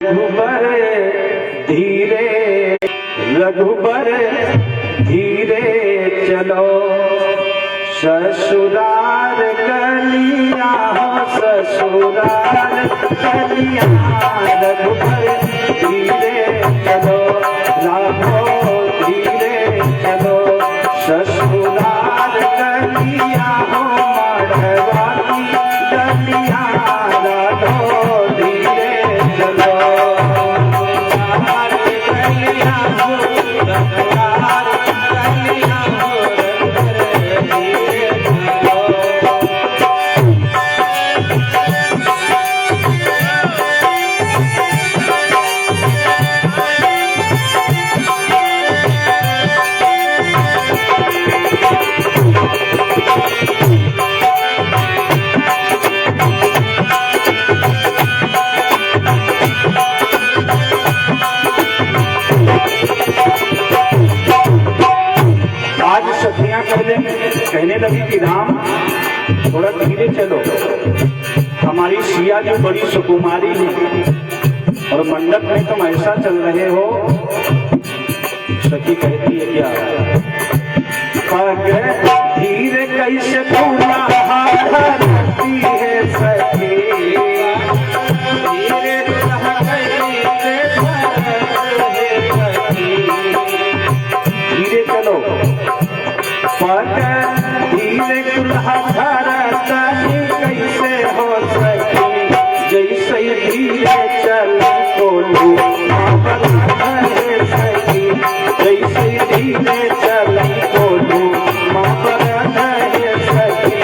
रघुबर धीरे रघुबर धीरे चलो, ससुराल कलिया हो ससुराल कलिया। रघुबर धीरे चलो राघो धीरे चलो, ससुराल कलिया हो माधवा की कलिया। राघो धीरे चलो कहने लगी कि राम थोड़ा धीरे चलो, हमारी सिया जो बड़ी सुकुमारी है और मंडप में तुम ऐसा चल रहे हो। सखी कहती है क्या पग धीरे कैसे धरती है सखी, धीरे धीरे चलो पग धीरे कुल्हा धरती कैसे हो सकी, जैसे धीरे चल कोलू सकी, जैसे धीरे चल कोलू माँ पर सकी।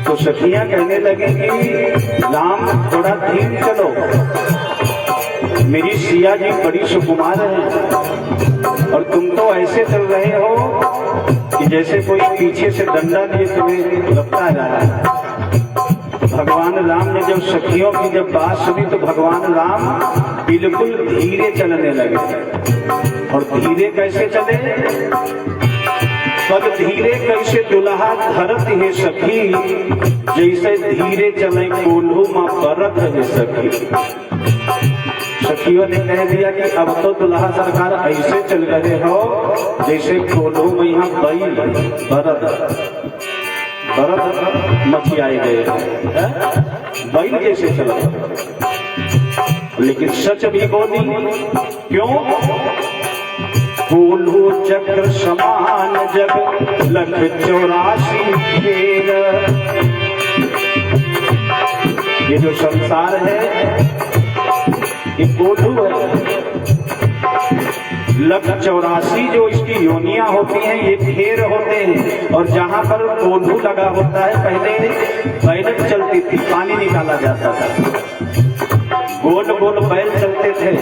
तो सखियां कहने लगी कि राम थोड़ा धीरे चलो, मेरी सिया जी बड़ी सुकुमार है और तुम तो ऐसे चल रहे हो कि जैसे कोई पीछे से डंडा लिए तुम्हें लपटा जा रहा है। भगवान राम ने जब सखियों की जब बात सुनी तो भगवान राम बिल्कुल धीरे चलने लगे। और धीरे कैसे चले, पग धीरे कैसे दुल्हा धरत है सखी, जैसे धीरे चले कोल्हू माँ बरत है सखी। सखियों ने कह दिया कि अब तो दुल्हा सरकार ऐसे चल रहे हो जैसे कोल्हू में यहाँ बैल बरत मचियाए गए बैल जैसे चल। लेकिन सच भी बोली, क्यों कोल्हू चक्र समान जग लख 84 घेर। ये जो संसार है ये कोल्हू है। लख 84 जो इसकी योनियां होती हैं ये घेर होते हैं। और जहां पर कोल्हू लगा होता है पहले बैल चलती थी, पानी निकाला जाता था, गोल गोल बैल चलते थे।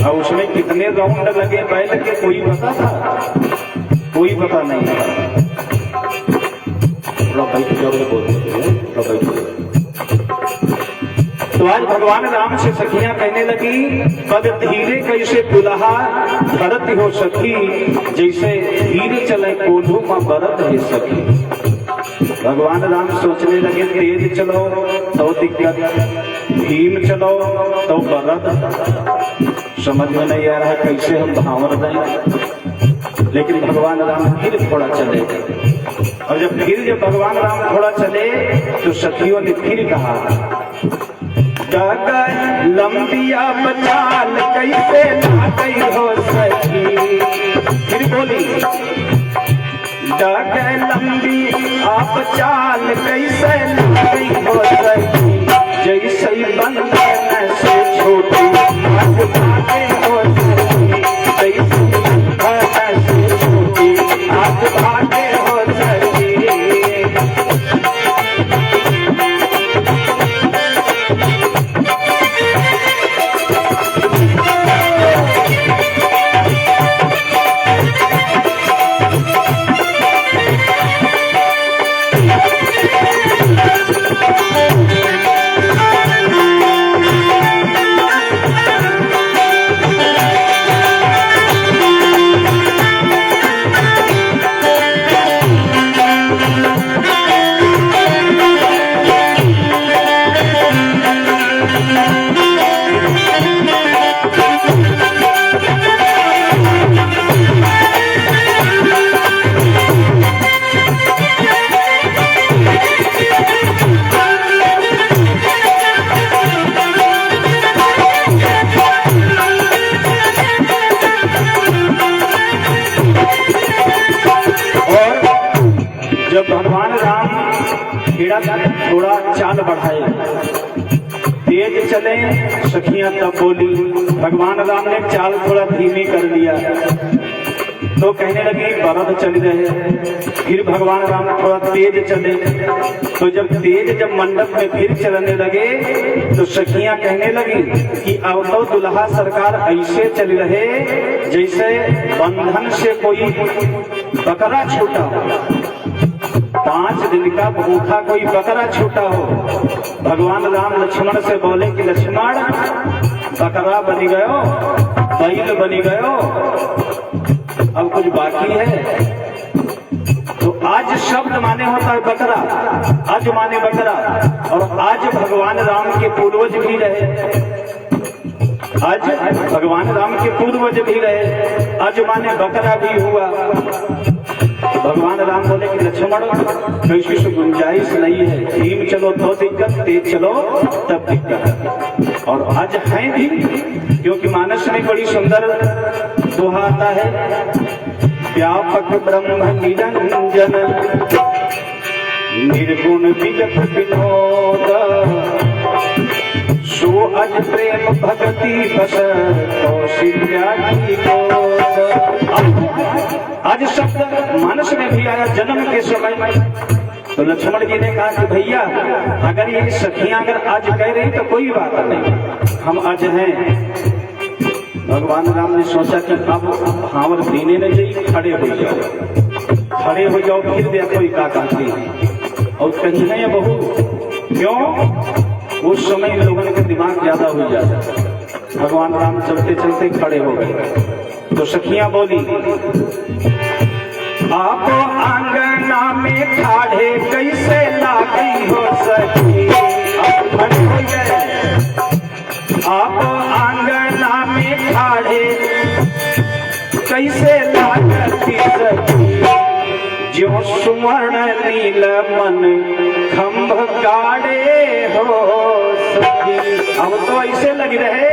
और उसमें कितने राउंड लगे बैल के कोई पता था? कोई पता नहीं था। तो आज भगवान राम से सखियां कहने लगी, पग धीरे कैसे दुल्हा धरत हो सखी, जैसे धीरे चले कोल्हू माँ बरत है सखी। भगवान राम सोचने लगे तेज चलो तो दिक्कत, धीम चलो तो बरत। समझ में नहीं आ रहा कैसे हम भावर दें। लेकिन भगवान राम फिर थोड़ा चले। और जब भगवान राम थोड़ा चले तो सखियों ने फिर कहा, लंबिया बचाल कैसे ना गई हो सकी। फिर बोली, डग लंबी आप चाल कैसे ना गई हो सकी, जैसे कई बंधन से छोटी आज भागे हो सखी, कैसे बंधन से छोटी आज भागे हो सखी। जब भगवान राम थोड़ा चाल बढ़ाए, तेज चले, सखियां तब बोली। भगवान राम ने चाल थोड़ा धीमी कर लिया तो कहने लगी बरद चल रहे। फिर भगवान राम थोड़ा तेज चले, तो जब मंडप में फिर चलने लगे तो सखियां कहने लगी कि अब तो दुल्हा सरकार ऐसे चल रहे जैसे बंधन से कोई बकरा छूटा हो, 5 दिन का भूखा कोई बकरा छूटा हो। भगवान राम लक्ष्मण से बोले कि लक्ष्मण बकरा बनी गयो, बैल बनी गयो, अब कुछ बाकी है। तो आज शब्द माने होता है बकरा, आज माने बकरा। और आज भगवान राम के पूर्वज भी रहे, आज भगवान राम के पूर्वज भी रहे, आज माने बकरा भी हुआ। भगवान राम बोले कि लक्ष्मण कैसी गुंजाइश नहीं है, धीम चलो तो दिक्कत, तेज चलो तब दिक्कत। और आज है भी, क्योंकि मानस में बड़ी सुंदर दोहा आता है, व्यापक ब्रह्म निरंजन निर्गुण विगत विनोद, सो अज प्रेम भक्ति बस कौशल्या की गोद। आज शब्द मानस में भी आया जन्म के समय में। तो लक्ष्मण जी ने कहा कि भैया अगर ये सखियां अगर आज कह रही तो कोई बात नहीं, हम आज हैं। भगवान राम ने सोचा कि अब भावर देने न जाइए, खड़े हो जाओ, खड़े हो जाओ, फिर देखो क्या कहती है। और कहीं नहीं बहू, क्यों उस समय लोगों के दिमाग ज्यादा हो जाता। भगवान राम चलते चलते खड़े हो गए तो सखियां बोली, आप आंगना में खाड़े कैसे लागी हो सखी। आप खड़े हो गए, आप आंगना में खाड़े कैसे लागती सखी, जो सुवर्ण नील मन खम्भ गाड़े हो सखी। अब तो ऐसे लग रहे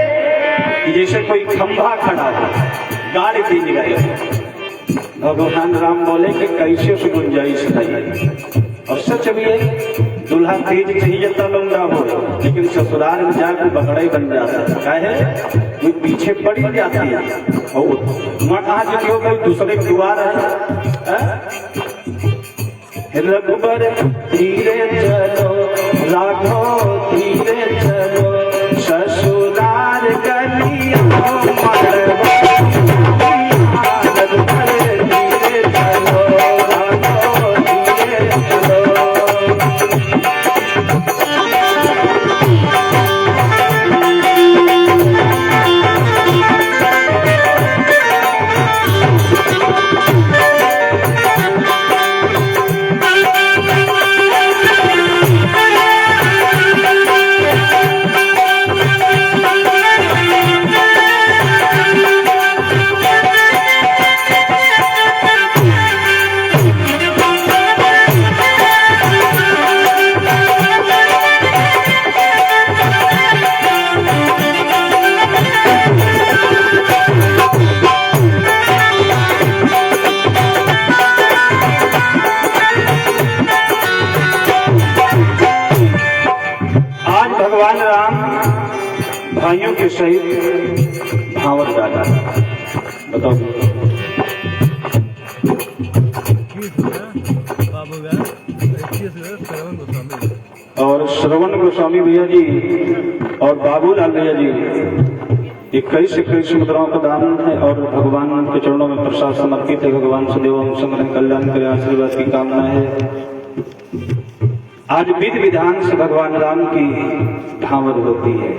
जैसे कोई खंभा खड़ा हो, गाड़ी दी गए। भगवान राम बोले कि कैसे उस गुंजाइश नहीं। और सच भी है, दूल्हा तेज चाहिए जाता लौंडा हो, लेकिन ससुराल में जाकर बकड़ा ही बन जाता है। क्या है वो पीछे पड़ी जाती है और वहाँ कहाँ जो हो कोई दूसरे द्वार है। रघुबर धीरे चलो, राघो धीरे चलो, ससुराल गलिया नाम भाइयों के सहित भावर दादा। बताओ और श्रवण गोस्वामी भैया जी और बाबूलाल भैया जी 21 मुद्राओं का दान है और भगवान के चरणों में प्रसाद समर्पित है। भगवान सदैव हम समरण कल्याण करे आशीर्वाद की कामना है। आज विधि विधान से भगवान राम की भावर होती है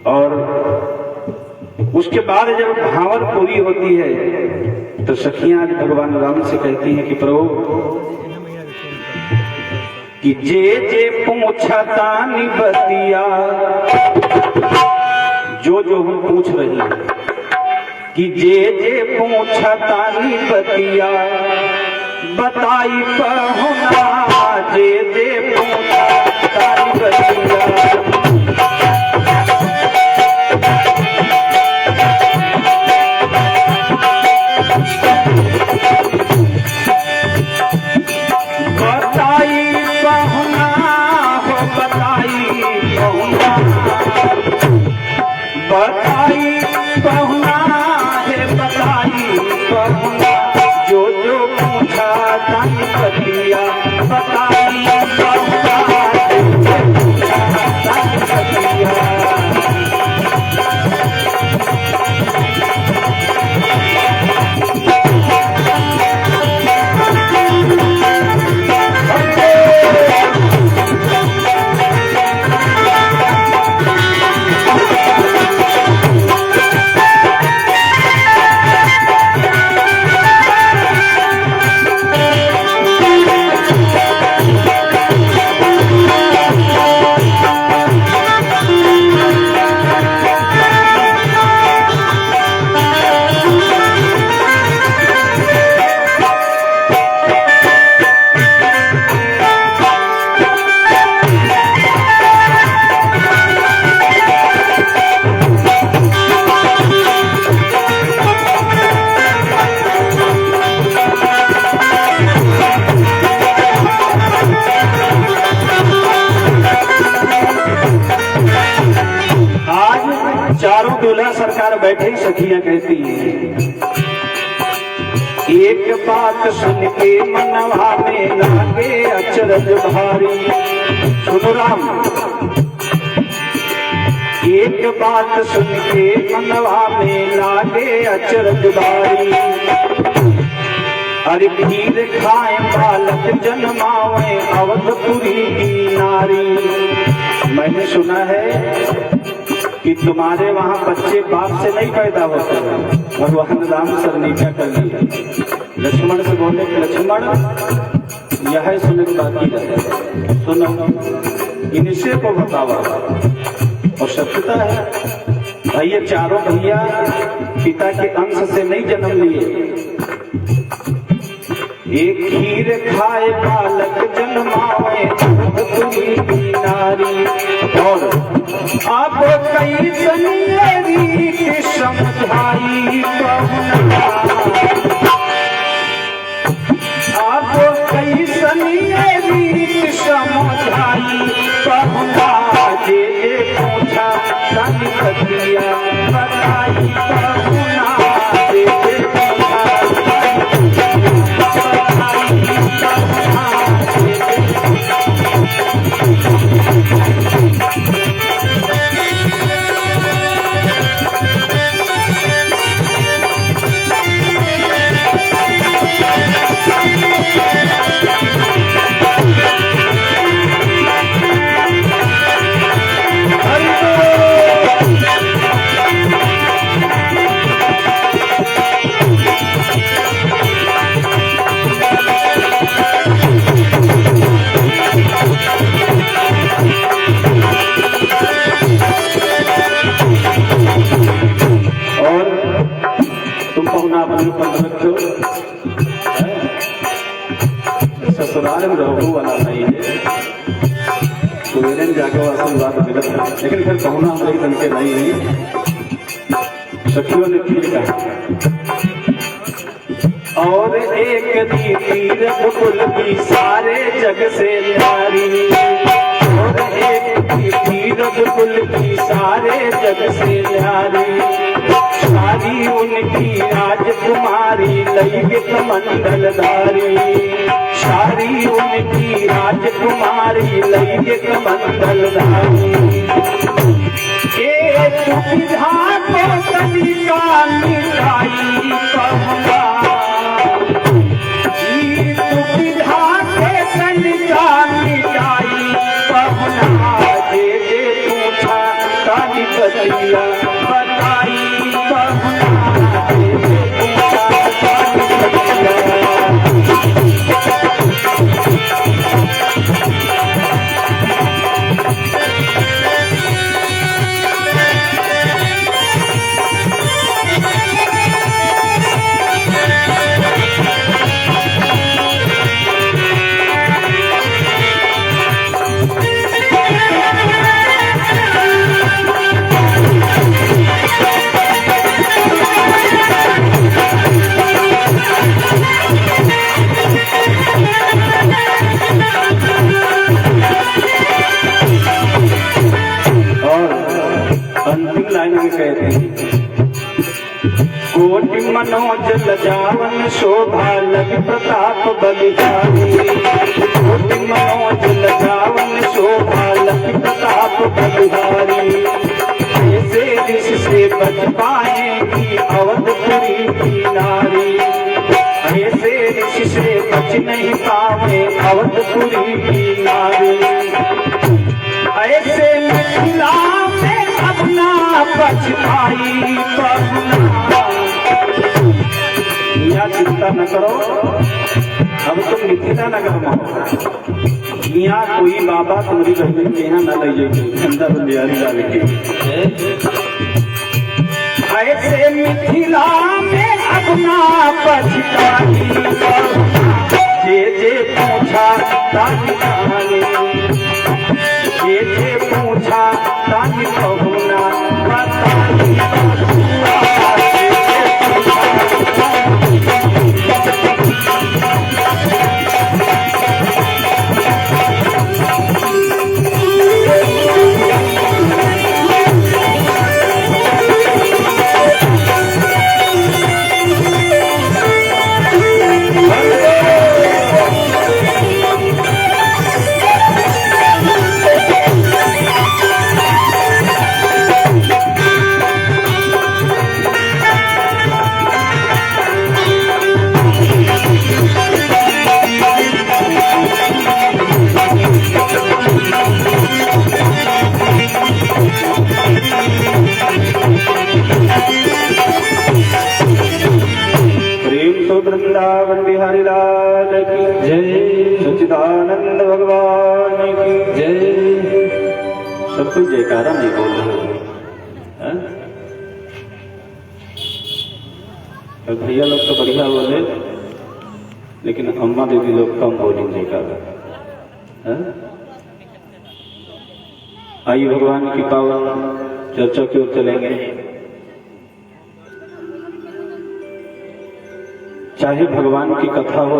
और उसके बाद जब भावर पूरी होती है तो सखियां भगवान राम से कहती हैं कि प्रभु कि जे जे पूछा तानी बतिया, जो हम पूछ रही हैं कि जे जे पूछा तानी बतिया बताई पहुना, जे जे पूछा तानी बतिया। बताई पहुना है बताई पहुना, जो जो पूछा तानी बतिया बताई पहुना तानी बतिया। चारों दूल्हा सरकार बैठे सखियां कहती हैं, एक बात सुन के मनवा में लागे अचरज भारी। सुनो राम, एक बात सुन के मनवा में लागे अचरज भारी। अरे खीर खाए बालक जन्मावे अवधपुरी की नारी। मैंने सुना है कि तुम्हारे वहां बच्चे बाप से नहीं पैदा होते हैं। भगवान राम सर नीचा कर लिया, लक्ष्मण से बोले कि लक्ष्मण यह सुन बाकी रहे, सुनो इनसे को बतावा। और सत्यता है भाई, ये चारों भैया पिता के अंश से नहीं जन्म लिए। एक खीर खाए बालक जन्मावे अवधपुरी की नारी। और आप कई सनियरी समझाई पहुना, आप कई सनियरी समझाई पहुना, जे जे पूछा तानी बतिया बताई पहुना, जे जे पूछा ससुराल में रहू वाला नहीं है, सुबह जाकर आशीर्वाद मिलत है। लेकिन फिर कहना हमारे बन के नहीं है। सखियों ने ठीक कहा, और एक दी तीर कुल की सारे जग से न्यारी। और और एक थी रघुकुल की सारे जग से न्यारी, सारी उनकी राजकुमारी लैंगिक मंडलधारी, सारी उनकी राजकुमारी लैंगिक मंडलधारी। एक सुविधा को तनिका मिटाई कहना, सुविधा के तनिका मिटाई कहना, जे पूछा तारी बतिया बताई कहना, जे पूछा तारी बतिया। अंतिम लाइन में कहते हैं, कोटि मनोज लजावन शोभा लग प्रताप बलिहारी, कोटि मनोज लजावन शोभा लग प्रताप बलिहारी। ऐसे ऋषि से बच पाएगी अवधपुरी की नारी, ऐसे ऋषि से बच नहीं पावे अवधपुरी की नारी। ऐसे मिथिला में अपना पछताई कहना, यहाँ चिंता न करो, अब तुम मिथिला नगर में हो, यहाँ कोई बाबा तुम्हारी बहन के यहाँ न ले जाएगी अंदर बिहारी डाल के। ऐसे मिथिला में अपना पछताई कहना, जे पूछा तारी कहानी, जे पूछा तारी कहना बताई। वृंदावन बिहारी लाल की जय, सच्चिदानंद भगवान की जय। सब कुछ जयकारा नहीं बोल रहे, तो भैया लोग तो बढ़िया बोले, लेकिन अम्मा दीदी लोग कम बोली जयकारा। आइए भगवान की पावन चर्चा की ओर चलेंगे। चाहे भगवान की कथा हो,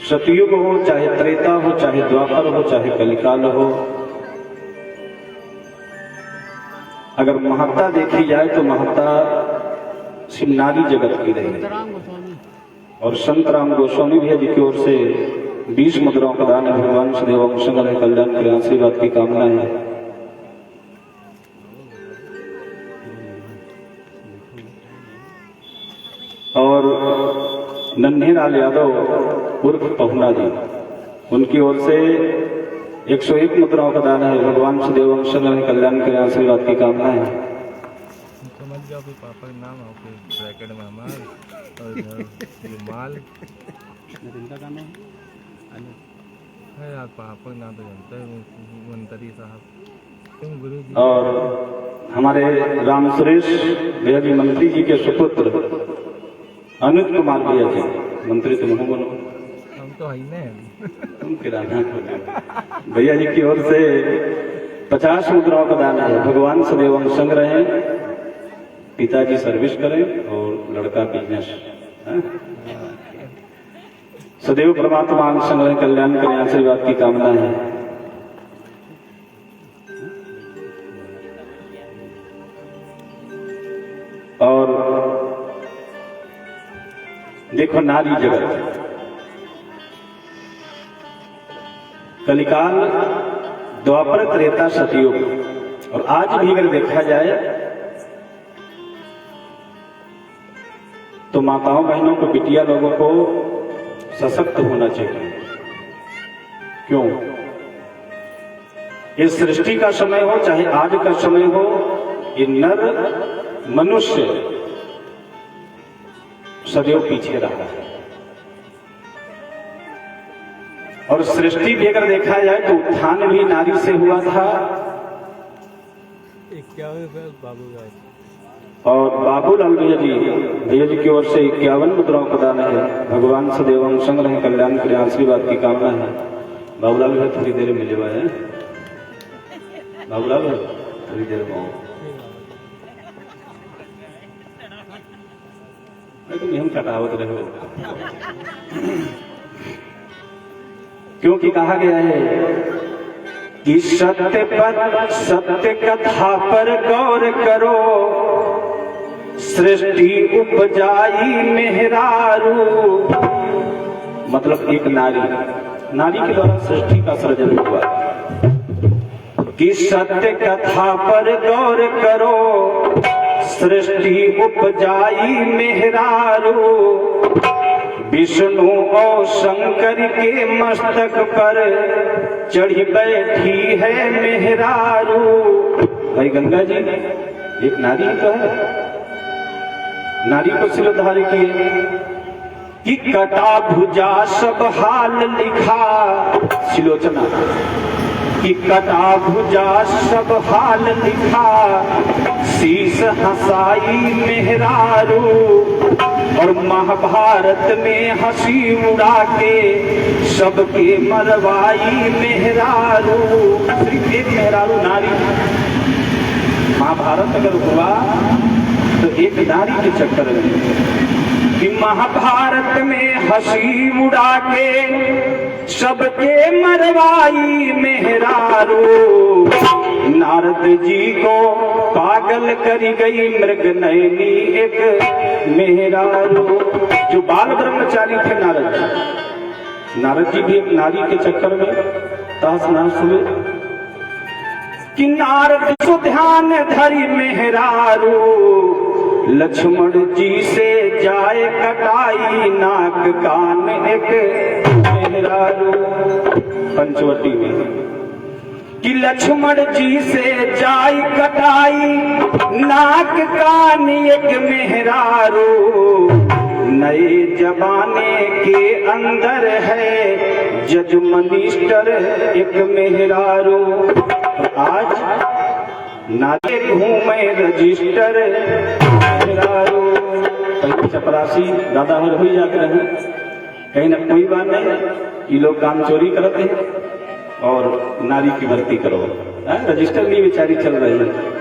सतयुग हो, चाहे त्रेता हो, चाहे द्वापर हो, चाहे कलिकाल हो, अगर महत्ता देखी जाए तो महत्ता सिर्फ नारी जगत की रही। और संत राम गोस्वामी भैया जी की ओर से 20 मुद्राओं का दान है। भगवान सदैव मंगल कल्याण के आशीर्वाद की कामना है। और नन्हेलाल यादव उर्फ पहुना जी, उनकी ओर से 101 मुद्राओं का दान है। भगवान सदैव मंगल कल्याण के आशीर्वाद की कामना है। समझ जाओ कि पापा का नाम है ब्रैकेट में हमारा और रुमाल है यार, पापा का नाम तो जानते हैं मंत्री साहब गुरु जी। और हमारे राम सुरेश भैया जी मंत्री जी के सुपुत्र अनुज कुमार भैया जी, मंत्री तुम हो बोलो, हम तो है ही तुम किराना भैया जी की ओर से 50 मुद्राओं का दान है। भगवान सदैव संग रहे, पिताजी सर्विस करें और लड़का बिजनेस। सदैव परमात्मा संग कल्याण करें, आशीर्वाद की कामना है। और देखो नारी जगत, कलिकाल, द्वापर, त्रेता, सतयुग, और आज भी अगर देखा जाए तो माताओं बहनों को, बिटिया लोगों को सशक्त होना चाहिए। क्यों? ये सृष्टि का समय हो चाहे आज का समय हो, ये नर मनुष्य सदैव पीछे रहा है। और सृष्टि भी अगर देखा जाए तो उत्थान भी नारी से हुआ था। 51 बाबूलाल और बाबूलाल भैया जी की ओर से 51 मुद्राओं का दान है। भगवान सदैव हम संग रहे, कल्याण करें, आशीर्वाद की कामना है। बाबूलाल भैया थोड़ी देर में मिले है। बाबूलाल थोड़ी देर में हम कटावत रहे हो, क्योंकि कहा गया है कि सत्य पर, सत्य कथा पर गौर करो, सृष्टि उपजाई मेहरारू। मतलब एक नारी के द्वारा सृष्टि का सृजन हुआ। कि सत्य कथा पर गौर करो, सृष्टि उपजाई मेहरारू। विष्णु और शंकर के मस्तक पर चढ़ी बैठी है मेहरारू। भाई गंगा जी एक नारी तो है, नारी को सिरोधार्य किए कि कटा भुजा सब हाल लिखा। सिलोचना कि कटा भुजा सब हाल लिखा, शीश हंसाई मेहरारू। और महाभारत में हंसी उड़ा के सबके मरवाई मेहरारू। सिर्फ एक मेहरारू नारी। महाभारत अगर हुआ तो एक नारी के चक्कर में। कि महाभारत में हंसी उड़ा के सबके मरवाई मेहरारू। नारद जी को पागल करी गई मृग नयनी एक मेहरारू। जो बाल ब्रह्मचारी थे नारद जी भी एक नारी के चक्कर में तास नास हुए। कि नारद को ध्यान धरी मेहरारू, लक्ष्मण जी से जाए कटाई नाक कान एक मेहरारू। पंचवटी में कि लक्ष्मण जी से जाई कटाई नाक कान एक मेहरारू। नए जमाने के अंदर है जज मनिस्टर एक मेहरारू। आज नारे घूमे रजिस्टर मेहरारू। चपरासी दादा हो जाकर रहे, कहीं ना कोई बात नहीं, ये लोग काम चोरी करते हैं और नारी की भर्ती करो। रजिस्टर भी बेचारी चल रही है।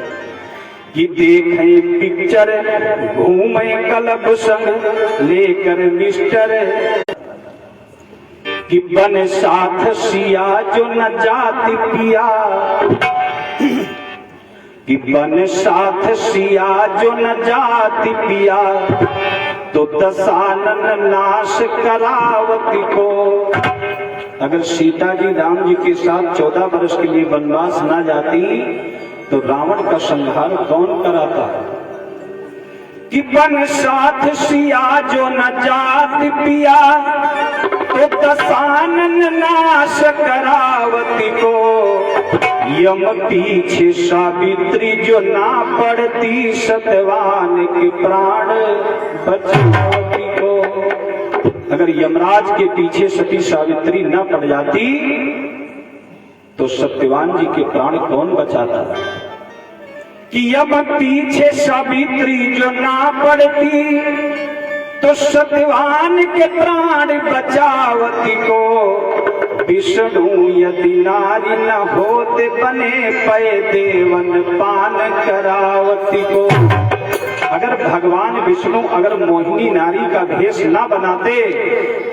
कि देखें पिक्चर घूमे क्लब संग लेकर मिस्टर। कि बन साथ सिया जो न जाति पिया। कि बन साथ सिया जो न जाति पिया, तो दशानन नाश करावती को। अगर सीता जी राम जी के साथ 14 वर्ष के लिए वनवास ना जाती तो रावण का संहार कौन कराता? कि बन साथ सिया जो न जाति पिया, तो दशानन नाश करावती को। यम पीछे सावित्री जो ना पड़ती, सत्यवान के प्राण बचावती को। अगर यमराज के पीछे सती सावित्री न पड़ जाती तो सत्यवान जी के प्राण कौन बचाता? कि यम पीछे सावित्री जो ना पड़ती, तो सत्यवान के प्राण बचावती को। विष्णु यदि नारी न होते, बने पै देवन पान करावती को। अगर भगवान विष्णु अगर मोहिनी नारी का भेष न बनाते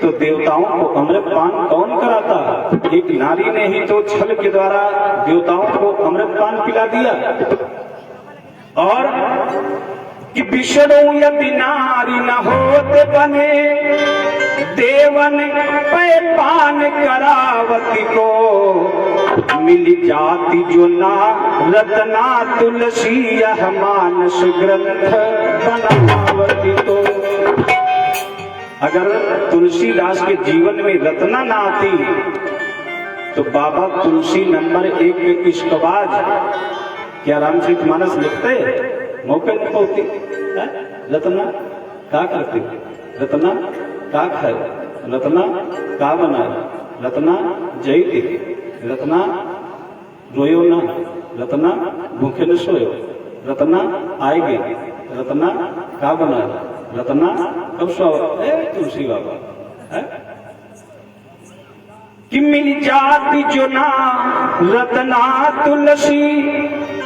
तो देवताओं को अमृतपान कौन कराता? एक नारी ने ही तो छल के द्वारा देवताओं को अमृतपान पिला दिया। और कि विष्णु यदि नारी न होते बने देवन पे पान करावती को मिली जाती जो ना रत्ना तुलसी यह मानस ग्रंथ बनावती को। अगर तुलसीदास के जीवन में रत्ना ना आती तो बाबा तुलसी नंबर 1 के इश्कबाज क्या रामचरितमानस लिखते? मौके नहीं होती। रत्ना का करती, रत्ना का खाए, रत्ना का बनाए, रत्ना जयती, रत्ना रोयो ना, रत्ना भूखे न सोयो, रत्ना आएगी, रत्ना का बनाए, रत्ना कब सो? तुलसी बाबा है कि मिल जाती जो ना रत्ना तुलसी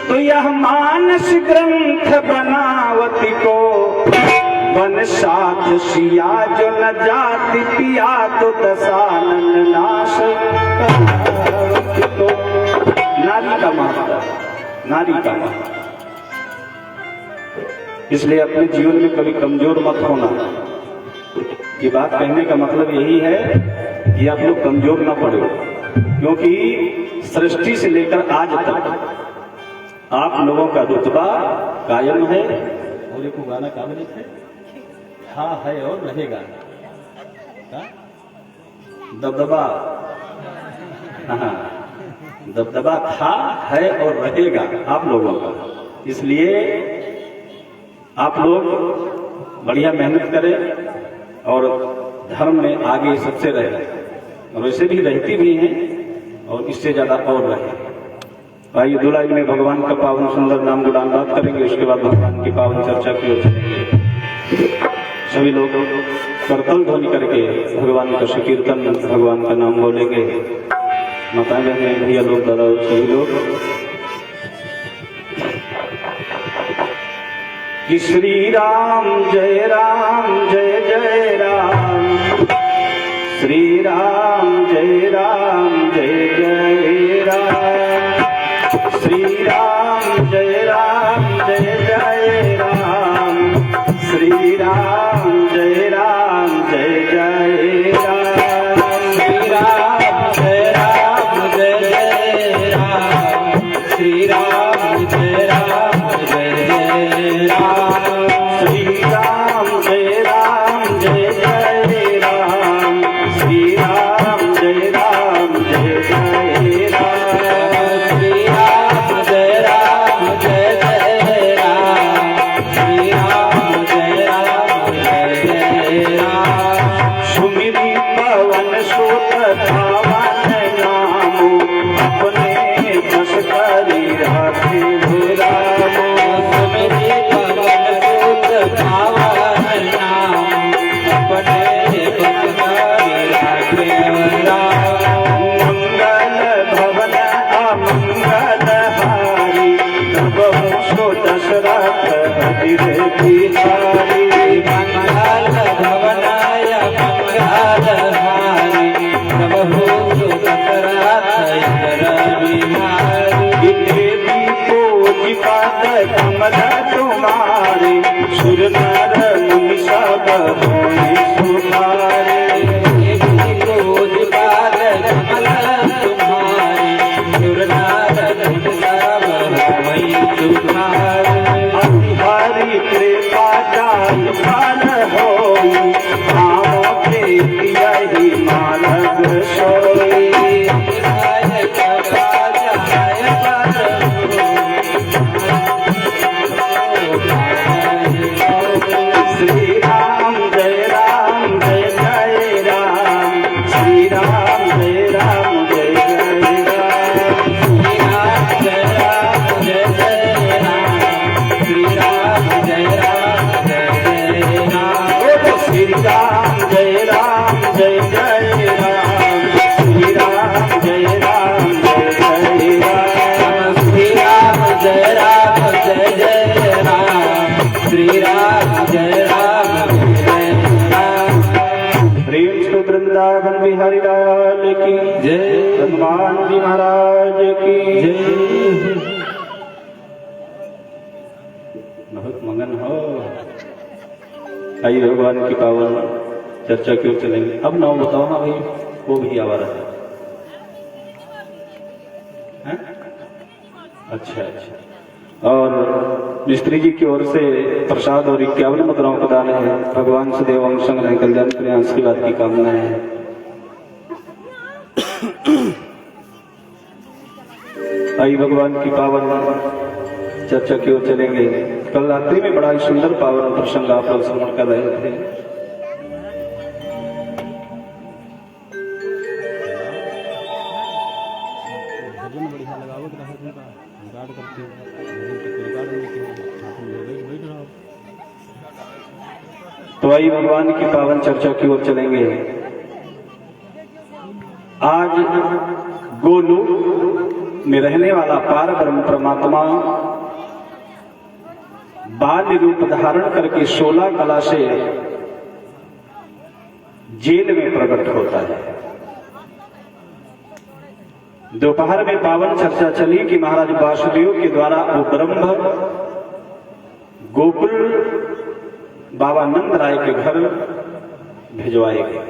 तो यह मानस ग्रंथ बनावती को। बन साथ सिया जो न जाति पिया तो दशानन नाश करावती को। नारी का महत्व, नारी का महत्व। इसलिए अपने जीवन में कभी कमजोर मत होना। ये बात कहने का मतलब यही है कि आप लोग कमजोर ना पड़े, क्योंकि सृष्टि से लेकर आज तक आप लोगों का रुतबा कायम है। और एक गाना का है, था है और रहेगा। दबदबा, हाँ, दबदबा था है और रहेगा आप लोगों का। इसलिए आप लोग बढ़िया मेहनत करें और धर्म में आगे सबसे रहे, और वैसे भी रहती भी हैं और इससे ज्यादा और रहे। आइए 2 लाइन में भगवान का पावन सुंदर नाम गुणान बात करेंगे, उसके बाद भगवान की पावन चर्चा की ओर चलेंगे। सभी लोग करतल ध्वनि करके भगवान का संकीर्तन, भगवान का नाम बोलेंगे। माताएं बहनें भैया लोग, दादा सभी लोग कि श्री राम जय जय राम, श्री राम जय जय राम, श्री राम जय जय राम, श्री राम जय जय राम, श्री राम जय जय राम, श्री राम जय जय राम, श्री राम जय जय राम, श्री राम जय जय राम, श्री राम जय जय राम, श्री राम जय जय राम। सुमिरी पवन सुत पावन नाम, अपने बस करी राखे राम। सुमिरी पवन सुत पावन नाम, अपने बस करी राखे राम। मंगल भवन अमंगल हारी, प्रभु सो दशरथ हरि बिहारी। मंगल भवनाय मंगल हारी, प्रभु सो दशरथ हरि बिहारी। देवी पूज पद कमल तुम्हारे, सुर नर मुनि सब होई सुधारे। देवी पूज पद कमल तुम्हारे, सुर नर मुनि सब होई सुधारे। हरि कृपा जाई फल होई, भावों के यही मानव सोई। हरि कृपा जाई फल होई, आइए भगवान की पावन चर्चा की ओर चलेंगे। अब नाम बताओ ना भाई, वो भी आवारा है? अच्छा अच्छा। और मिस्त्री जी की ओर से प्रसाद और 51 मुद्राओं का दान है। भगवान से देव संग कल्याण करें, आशीर्वाद की कामना है। आइए भगवान की पावन चर्चा की ओर चलेंगे। कल रात्रि में बड़ा ही सुंदर पावन प्रसंग आप लोग श्रवण कर रहे थे। भजन बढ़िया लगाओ तो रहा तुमका रिकॉर्ड करते हो, रिकॉर्ड बैठ रहा हो। तो आइए भगवान की पावन चर्चा की ओर चलेंगे। आज गोलोक में रहने वाला पार ब्रह्म परमात्मा बाल रूप धारण करके 16 कला से जेल में प्रकट होता है। दोपहर में पावन चर्चा चली कि महाराज वासुदेव के द्वारा वो ब्रह्म गोकुल बाबा नंद राय के घर भिजवाए गए।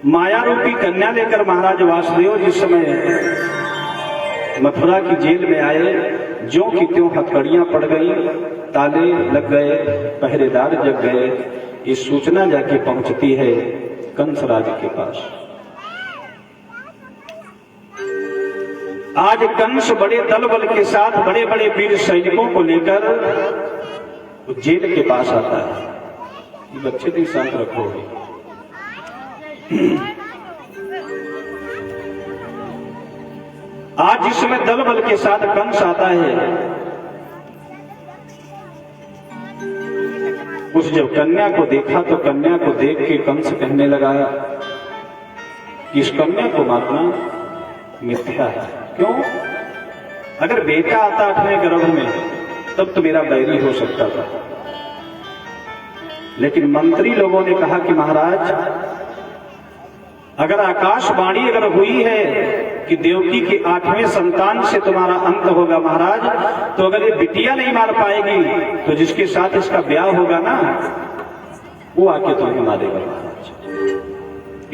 माया रूपी कन्या लेकर महाराज वासुदेव जिस समय मथुरा की जेल में आए, ज्यों की त्यों हथकड़ियां पड़ गई, ताले लग गए, पहरेदार जग गए। ये सूचना जाके पहुंचती है कंसराज के पास। आज कंस बड़े दल बल के साथ बड़े बड़े वीर सैनिकों को लेकर जेल के पास आता है। ये बच्चे भी शांत रखो। आज जिसमें दल बल के साथ कंस आता है, उस जब कन्या को देखा तो कन्या को देख के कंस कहने लगा कि इस कन्या को मारना मिथ्या है। क्यों? अगर बेटा आता अपने गर्भ में तब तो मेरा बैरी हो सकता था, लेकिन मंत्री लोगों ने कहा कि महाराज अगर आकाशवाणी अगर हुई है कि देवकी के 8वें संतान से तुम्हारा अंत होगा महाराज, तो अगर ये बिटिया नहीं मार पाएगी तो जिसके साथ इसका ब्याह होगा ना, वो आके तुम्हें मारेगा महाराज।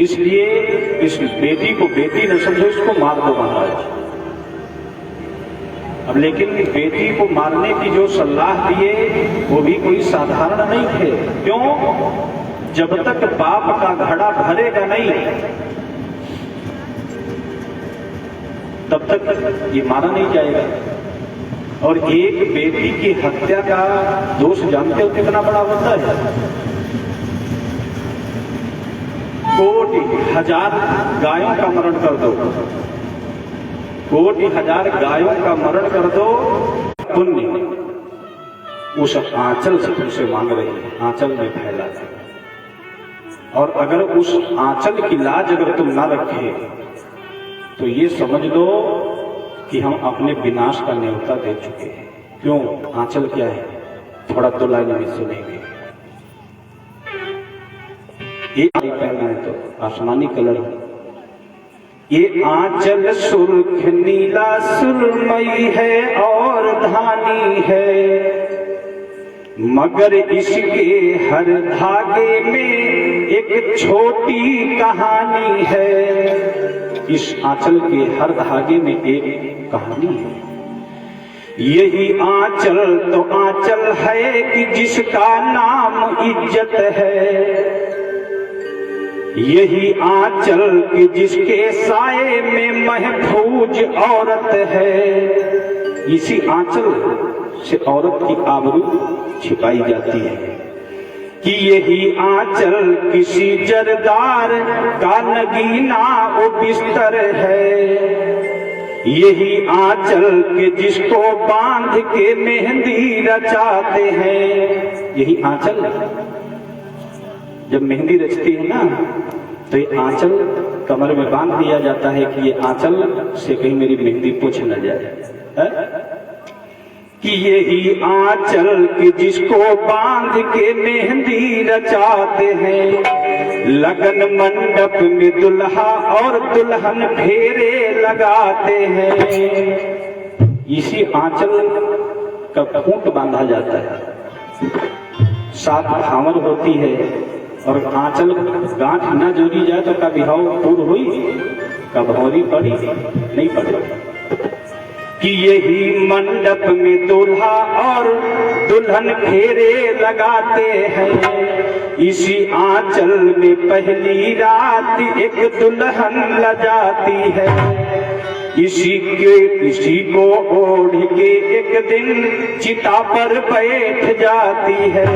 इसलिए इस बेटी को बेटी न समझो, इसको मार दो महाराज। अब लेकिन बेटी को मारने की जो सलाह दिए वो भी कोई साधारण नहीं थे। क्यों? जब तक पाप का घड़ा भरेगा नहीं तब तक ये मारा नहीं जाएगा। और एक बेटी की हत्या का दोष जानते हो कितना बड़ा होता है? कोटि हजार गायों का मरण कर दो, कोटि हजार गायों का मरण कर दो, पुण्य उस आंचल से तुमसे मांग रही है, आंचल में फैला है। और अगर उस आंचल की लाज अगर तुम ना रखे तो ये समझ लो कि हम अपने विनाश का न्योता दे चुके हैं। क्यों? आंचल क्या है? थोड़ा तो लाइन में सुनेंगे। ये पहना है तो आसमानी कलर, ये आंचल सुर्ख नीला सुरमई है और धानी है, मगर इसके हर धागे में एक छोटी कहानी है। इस आंचल के हर धागे में एक कहानी है। यही आंचल तो आंचल है कि जिसका नाम इज्जत है, यही आंचल कि जिसके साए में महफूज औरत है। इसी आंचल से औरत की आबरू छिपाई जाती है कि यही आंचल किसी जरदार का नगीना वो बिस्तर है, यही आंचल के जिसको बांध के मेहंदी रचाते हैं। यही आंचल जब मेहंदी रचती है ना तो ये आंचल कमर में बांध दिया जाता है कि ये आंचल से कहीं मेरी मेहंदी पूछ न जाए है? कि यही आंचल कि जिसको बांध के मेहंदी रचाते हैं, लगन मंडप में दुल्हा और दुल्हन फेरे लगाते हैं। इसी आंचल का खूंट बांधा जाता है। सात भावर होती है और आंचल गांठ न जोड़ी जाए तो का बिहाव पूर्ण हुई, का भौरी पड़ी नहीं पड़ी। कि यही मंडप में दूल्हा और दुल्हन फेरे लगाते हैं, इसी आंचल में पहली रात एक दुल्हन लजाती है, इसी को ओढ़ के एक दिन चिता पर बैठ जाती है।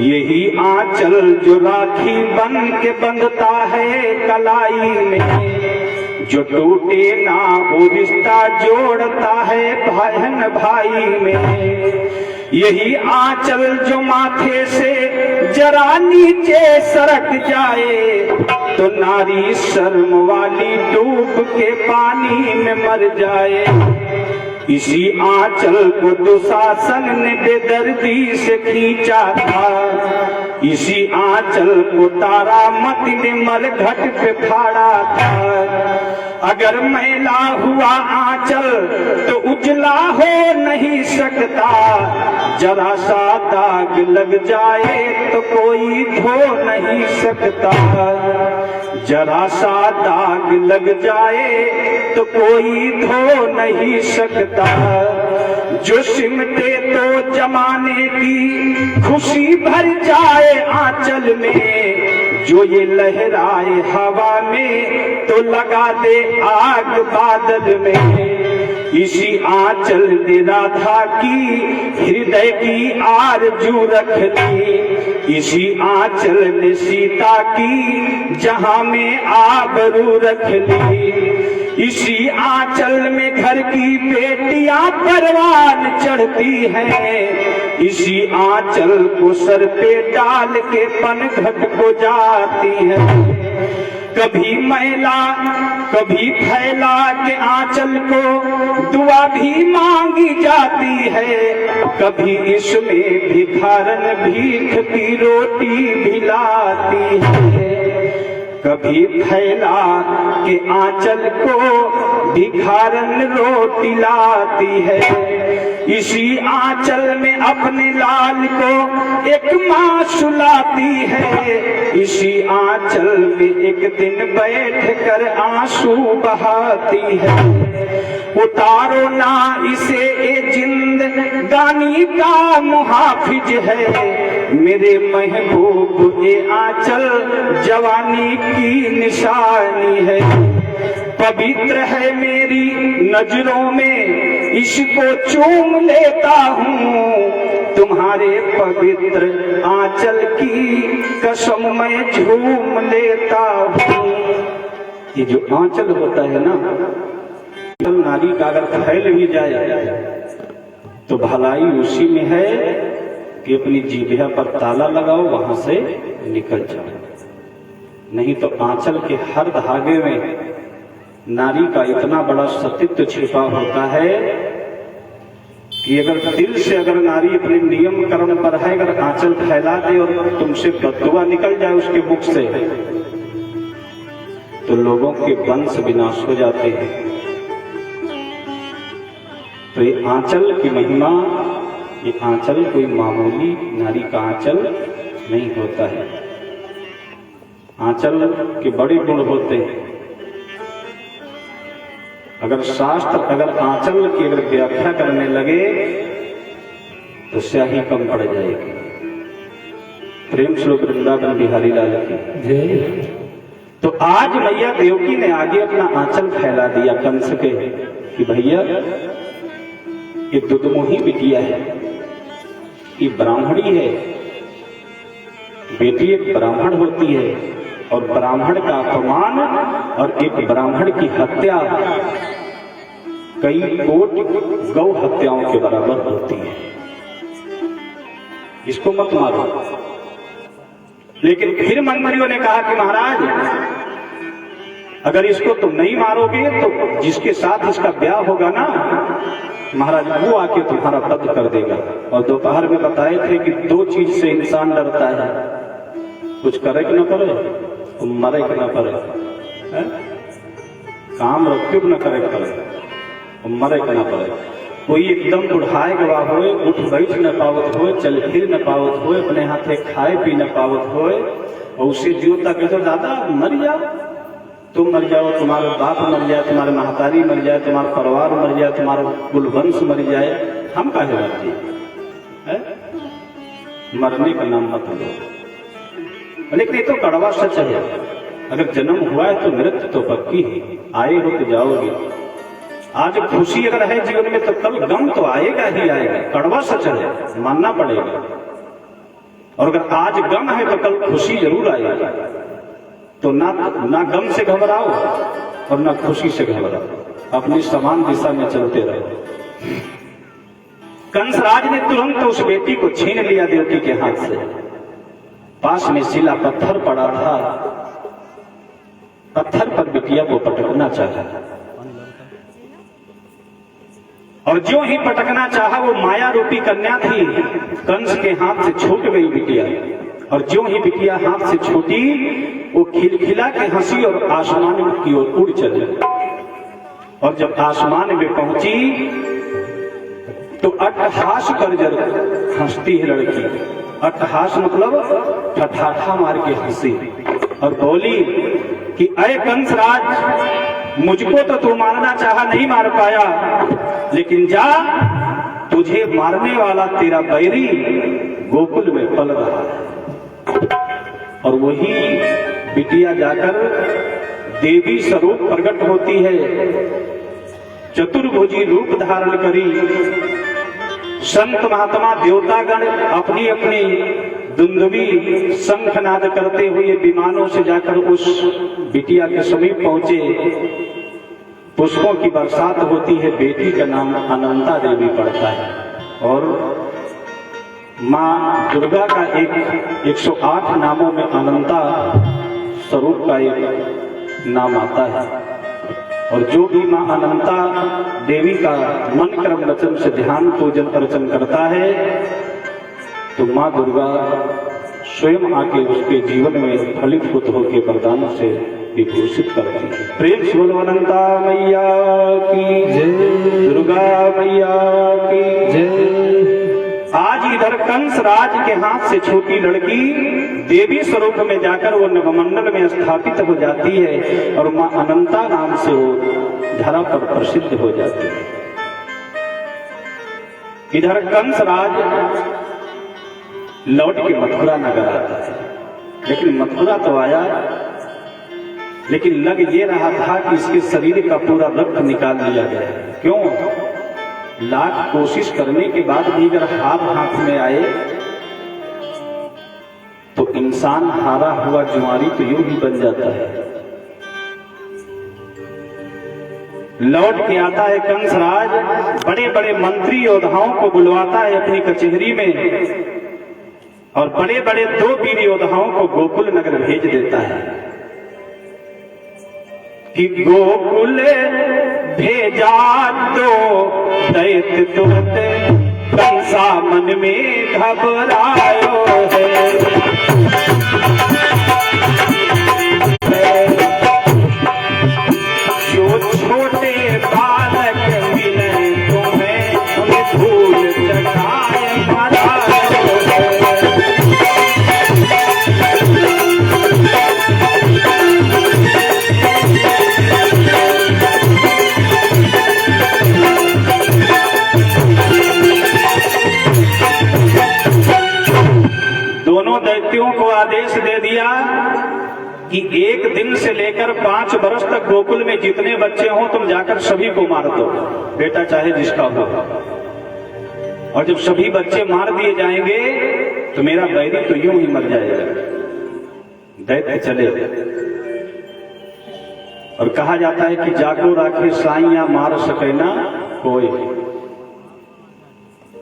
यही आंचल जो राखी बन के बंधता है कलाई में, जो टूटे ना वो रिश्ता जोड़ता है बहन भाई में। यही आंचल जो माथे से जरा नीचे सरक जाए तो नारी शर्म वाली डूब के पानी में मर जाए। इसी आंचल को दुशासन ने बेदर्दी से खींचा था, इसी आंचल को तारामती ने मरघट पे फाड़ा था। अगर मैला हुआ आंचल तो उजला हो नहीं सकता, जरा सा दाग लग जाए तो कोई धो नहीं सकता, जरा सा दाग लग जाए तो कोई धो नहीं सकता। जो सिमटे तो जमाने की खुशी भर जाए आंचल में, जो ये लहराए हवा में तो लगा दे आग बादल में। इसी आंचल ने राधा की हृदय की आरजू रख ली, इसी आंचल ने सीता की जहां में आबरू रख ली। इसी आंचल में घर की बेटियां परवान चढ़ती हैं, इसी आंचल को सर पे डाल के पनघट को जाती हैं। कभी मैला कभी फैला के आंचल को दुआ भी मांगी जाती है, कभी इसमें भिखारन भीख की रोटी भी लाती है। कभी फैला के आंचल को भिखारन रोटी लाती है, इसी आंचल में अपने लाल को एक माँ सुलाती है, इसी आंचल में एक दिन बैठ कर आंसू बहाती है। उतारो ना इसे ए जिंदगानी का मुहाफिज है, मेरे महबूब ए आंचल जवानी की निशानी है। पवित्र है मेरी नजरों में इसको चूम लेता हूँ, तुम्हारे पवित्र आंचल की कसम मैं झूम लेता हूँ। ये जो आंचल होता है ना, नारी का अगर फैल भी जाए तो भलाई उसी में है कि अपनी जीभा पर ताला लगाओ, वहां से निकल जाओ। नहीं तो आंचल के हर धागे में नारी का इतना बड़ा सतीत्व छिपा होता है कि अगर दिल से अगर नारी अपने नियम कर्म पर है, अगर आंचल फैला दे और तुमसे बददुआ निकल जाए उसके मुख से, तो लोगों के वंश विनाश हो जाते हैं। तो ये आंचल की महिमा, ये आंचल कोई मामूली नारी का आंचल नहीं होता है। आंचल के बड़े गुण होते हैं। अगर शास्त्र अगर आंचल की अगर व्याख्या करने लगे तो स्याही कम पड़ जाएगी। प्रेम श्लोक वृंदावन बिहारी लाल की। तो आज मैया देवकी ने आगे अपना आंचल फैला दिया कंस के कि भैया ये दुधमुही बिटिया है, ये ब्राह्मणी है, बेटी एक ब्राह्मण होती है और ब्राह्मण का अपमान और एक ब्राह्मण की हत्या कई कोटि गौ हत्याओं के बराबर होती है। इसको मत मारो। लेकिन फिर मंत्रियों ने कहा कि महाराज अगर इसको तुम नहीं मारोगे तो जिसके साथ इसका ब्याह होगा ना महाराज, वो आके तुम्हारा वध कर देगा। और दोपहर में बताए थे कि दो चीज से इंसान डरता है, कुछ करे कि न करे, मरे कि न करे, काम रखे न करे, मरे कि न करे। कोई एकदम बुढ़ाए गवा होए, उठ बैठ न पावत होए, चल फिर न पावत होए, अपने हाथे खाए पी न पावत होए, और उसे जीवता कहते दादा मर जाओ, तुम मर जाओ, तुम्हारा बाप मर जाए, तुम्हारे महतारी मर जाए, तुम्हारा परिवार मर जाए, तुम्हारा कुलवंश मर जाए, हम काहे मरते हैं? मरने का नाम मत लो। लेकिन ये तो कड़वा सच है, अगर जन्म हुआ है तो मृत्यु तो पक्की है, आए हो तो जाओगे। आज खुशी अगर है जीवन में तो कल गम तो आएगा ही आएगा, कड़वा सच है, मानना पड़ेगा। और अगर आज गम है तो कल खुशी जरूर आएगी। तो ना गम से घबराओ और ना खुशी से घबराओ, अपनी समान दिशा में चलते रहो। कंसराज ने तुरंत उस बेटी को छीन लिया देवकी के हाथ से। पास में शिला पत्थर पड़ा था, पत्थर पर बिटिया को पटकना चाहा, और जो ही पटकना चाहा वो माया रूपी कन्या थी, कंस के हाथ से छूट गई बिटिया। और जो ही बिटिया हाथ से छूटी वो खिलखिला के हंसी और आसमान की ओर उड़ चली। और जब आसमान में पहुंची तो अट्टहास कर जर हंसती है लड़की। अट्टहास मतलब ठठाठा मार के हंसी और बोली कि अय कंसराज, मुझको तो तू मारना चाहा, नहीं मार पाया, लेकिन जा, तुझे मारने वाला तेरा बैरी गोकुल में पल रहा है। और वही बिटिया जाकर देवी स्वरूप प्रकट होती है, चतुर्भुजी रूप धारण करी। संत महात्मा देवतागण अपनी अपनी दुंदुभी शंखनाद करते हुए विमानों से जाकर उस बिटिया के समीप पहुंचे। पुष्पों की बरसात होती है, बेटी का नाम अनंता देवी पड़ता है। और माँ दुर्गा का एक 108 नामों में अनंता स्वरूप का एक नाम आता है। और जो भी माँ अनंता देवी का मन कर्म वचन से ध्यान पूजन अर्चन करता है तो माँ दुर्गा स्वयं आके उसके जीवन में फलीभूत होकर वरदान से विभूषित करती है। प्रेम से बोलो अनंता मैया की जय, दुर्गा मैया की जय। आज इधर कंस राज के हाथ से छोटी लड़की देवी स्वरूप में जाकर वो नवमंडल में स्थापित हो जाती है और मां अनंता नाम से वो धरा पर प्रसिद्ध हो जाती है। इधर कंस राज लौट के मथुरा नगर आता है, लेकिन मथुरा तो आया, लेकिन लग ये रहा था कि इसके शरीर का पूरा रक्त निकाल लिया गया है। क्यों? लाख कोशिश करने के बाद भी अगर हार हाथ में आए तो इंसान हारा हुआ जुआरी तो यूं ही बन जाता है। लौट के आता है कंसराज, बड़े बड़े मंत्री योद्धाओं को बुलवाता है अपनी कचहरी में और बड़े बड़े 2 वीर योद्धाओं को गोकुल नगर भेज देता है कि गोकुल भेजा तो दैत्य तुरते कंसा मन में घबरायो है। जो छोटे बालक मिले तुम्हें उन्हें धूल चढ़ाए मरायो है। दोनों दैत्यों को आदेश दे दिया कि 1 दिन से लेकर 5 वर्ष तक गोकुल में जितने बच्चे हों तुम जाकर सभी को मार दो, बेटा चाहे जिसका हो। और जब सभी बच्चे मार दिए जाएंगे तो मेरा बैरी तो यूं ही मर जाएगा। दैत्य चले और कहा जाता है कि जागो राखे साइया मार सके ना कोई।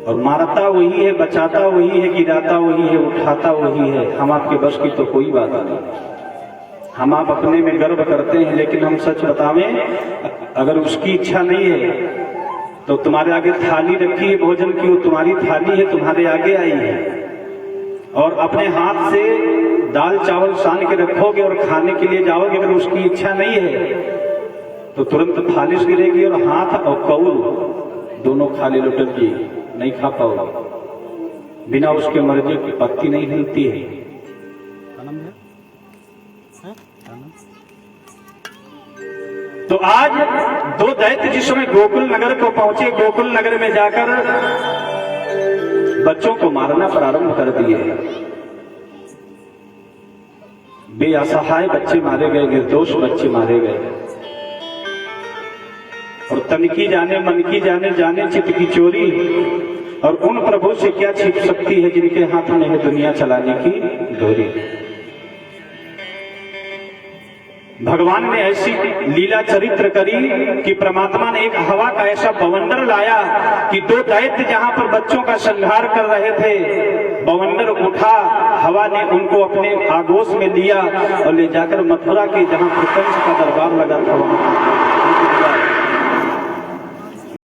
और मारता वही है, बचाता वही है, गिराता वही है, उठाता वही है। हम आपके बस की तो कोई बात नहीं। हम आप अपने में गर्व करते हैं, लेकिन हम सच बतावें अगर उसकी इच्छा नहीं है तो तुम्हारे आगे थाली रखी है भोजन की, वो तुम्हारी थाली है, तुम्हारे आगे आई है और अपने हाथ से दाल चावल सान के रखोगे और खाने के लिए जाओगे। अगर उसकी इच्छा नहीं है तो तुरंत थाली गिरेगी और हाथ और कौल दोनों खा ले लो टर्की, नहीं खा पाओगे, बिना उसके मर्जी की पत्ती नहीं हिलती है। क्या नाम है? क्या नाम? तो आज दो दैत्य जिस समय गोकुल नगर को पहुंचे, गोकुल नगर में जाकर बच्चों को मारना प्रारंभ कर दिए। बेअसहाय बच्चे मारे गए, निर्दोष बच्चे मारे गए। और तन की जाने मन की जाने, जाने चित्त की चोरी। और उन प्रभु से क्या छिप सकती है जिनके हाथ में है दुनिया चलाने की डोरी। भगवान ने ऐसी लीला चरित्र करी कि परमात्मा ने एक हवा का ऐसा बवंडर लाया कि दो दैत्य जहां पर बच्चों का संहार कर रहे थे, बवंडर उठा, हवा ने उनको अपने आगोश में लिया और ले जाकर मथुरा के जहां पर कंस का दरबार लगा था वहां